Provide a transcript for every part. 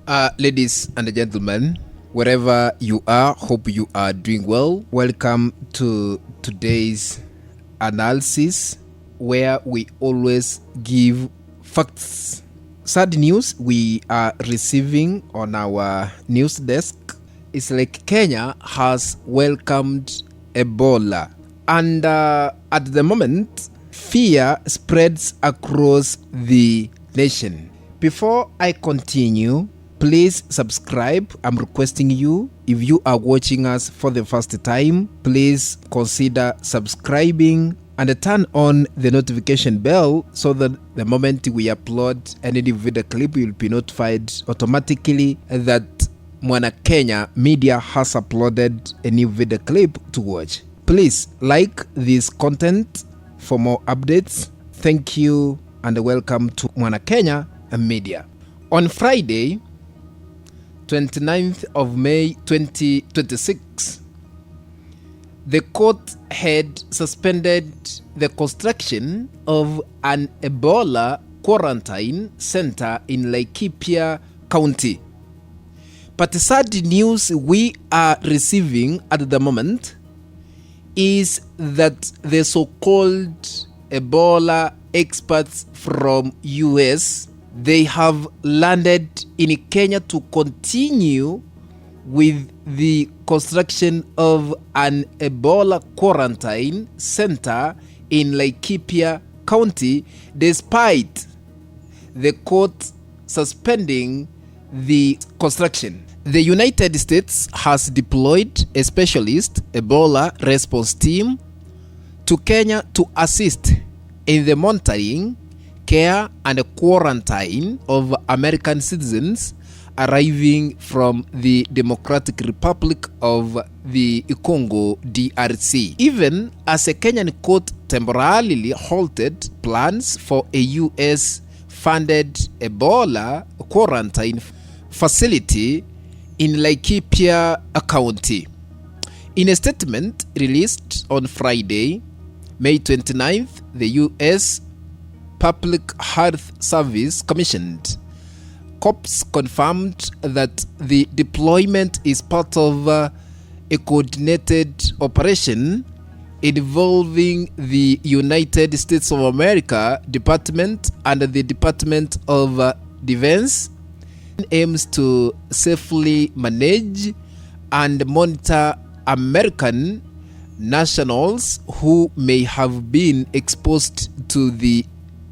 Ladies and gentlemen, wherever you are, hope you are doing well. Welcome to today's analysis, where we always give facts. Sad news we are receiving on our news desk is like Kenya has welcomed Ebola, and at the moment fear spreads across the nation. Before I continue, please subscribe. I'm requesting you, if you are watching us for the first time, please consider subscribing and turn on the notification bell so that the moment we upload any video clip, you'll be notified automatically that Mwana Kenya Media has uploaded a new video clip to watch. Please like this content for more updates. Thank you and welcome to Mwana Kenya Media. On Friday, 29th of May 2026, the court had suspended the construction of an Ebola quarantine center in Laikipia County. But the sad news we are receiving at the moment is that the so-called Ebola experts from US, they have landed in Kenya to continue with the construction of an Ebola quarantine center in Laikipia County, despite the court suspending the construction. The United States has deployed a specialist Ebola response team to Kenya to assist in the monitoring, care and quarantine of American citizens arriving from the Democratic Republic of the Congo, DRC. Even as a Kenyan court temporarily halted plans for a US-funded Ebola quarantine facility in Laikipia County. In a statement released on Friday, May 29th, the US Public Health Service commissioned COPS confirmed that the deployment is part of a coordinated operation involving the United States of America Department and the Department of Defense. Aims to safely manage and monitor American nationals who may have been exposed to the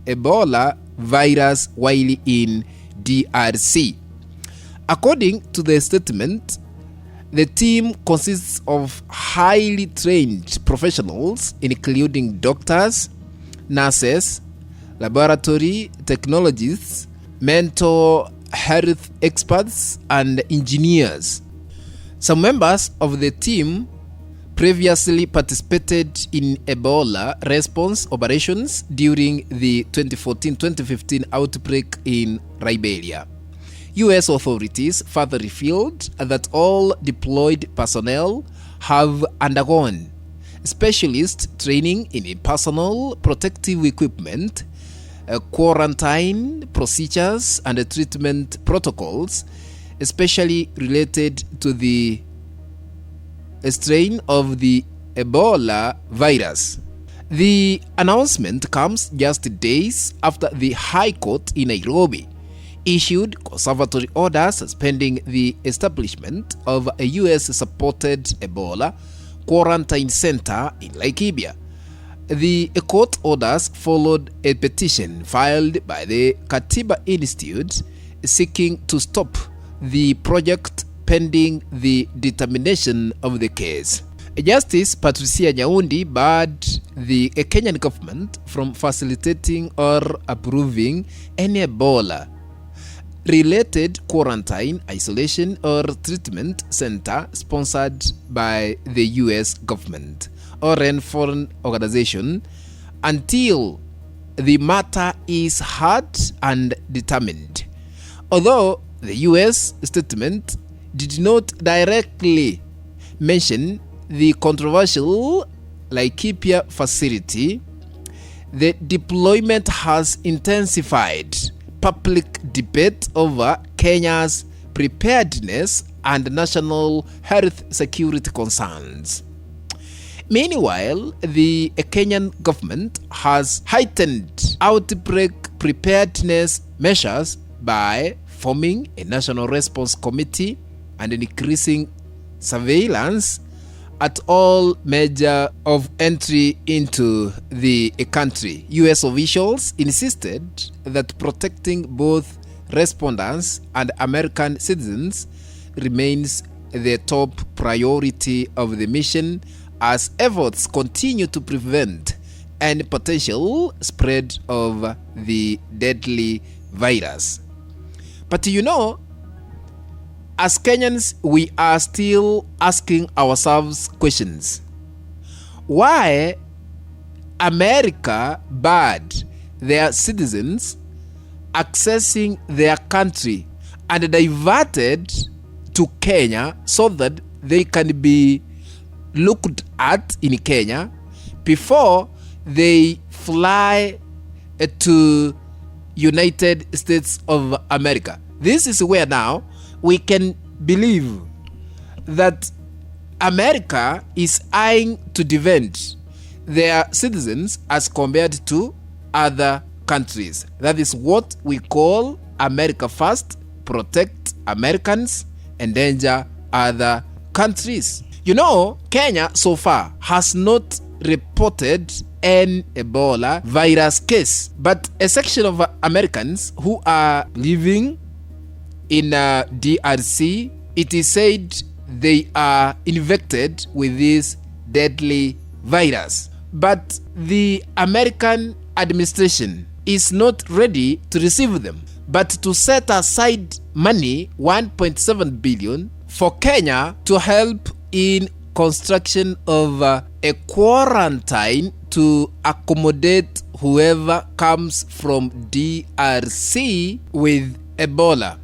Ebola virus while in DRC. According to the statement, the team consists of highly trained professionals, including doctors, nurses, laboratory technologists, mental health experts, and engineers. Some members of the team previously participated in Ebola response operations during the 2014-2015 outbreak in Liberia. US authorities further revealed that all deployed personnel have undergone specialist training in personal protective equipment, quarantine procedures and treatment protocols, especially related to the strain of the Ebola virus. The announcement comes just days after the High Court in Nairobi issued conservatory orders suspending the establishment of a US-supported Ebola quarantine center in Laikipia. The court orders followed a petition filed by the Katiba Institute seeking to stop the project pending the determination of the case. Justice Patricia Nyaundi barred the Kenyan government from facilitating or approving any Ebola related quarantine, isolation or treatment center sponsored by the US government or any foreign organization until the matter is heard and determined. Although the US statement did not directly mention the controversial Laikipia facility, the deployment has intensified public debate over Kenya's preparedness and national health security concerns. Meanwhile, the Kenyan government has heightened outbreak preparedness measures by forming a national response committee and increasing surveillance at all major of entry into the country. US officials insisted that protecting both respondents and American citizens remains the top priority of the mission as efforts continue to prevent any potential spread of the deadly virus. But as Kenyans, we are still asking ourselves questions. Why America barred their citizens accessing their country and diverted to Kenya so that they can be looked at in Kenya before they fly to United States of America? This is where now we can believe that America is eyeing to defend their citizens as compared to other countries. That is what we call America first, protect Americans, endanger other countries. Kenya so far has not reported an Ebola virus case, but a section of Americans who are living in DRC, it is said they are infected with this deadly virus. But the American administration is not ready to receive them, but to set aside money, 1.7 billion, for Kenya to help in construction of a quarantine to accommodate whoever comes from DRC with Ebola.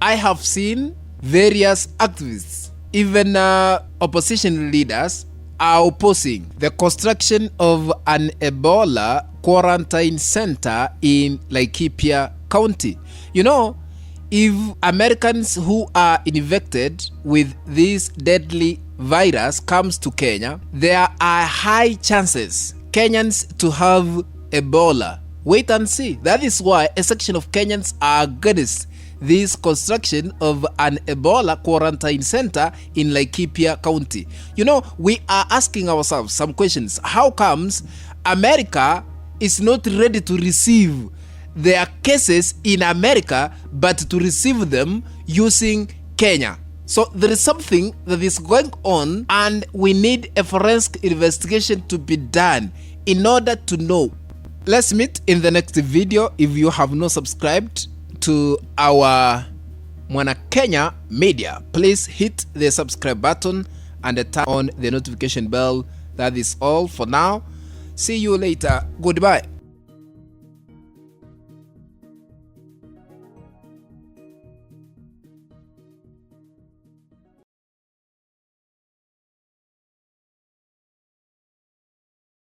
I have seen various activists, even opposition leaders, are opposing the construction of an Ebola quarantine center in Laikipia County. If Americans who are infected with this deadly virus comes to Kenya, there are high chances Kenyans to have Ebola. Wait and see. That is why a section of Kenyans are against this construction of an Ebola quarantine center in Laikipia County. We are asking ourselves some questions. How comes America is not ready to receive their cases in America, but to receive them using Kenya? So there is something that is going on, and we need a forensic investigation to be done in order to know. Let's meet in the next video. If you have not subscribed to our Mwana Kenya media, please hit the subscribe button and turn on the notification bell. That is all for now. See you later. Goodbye.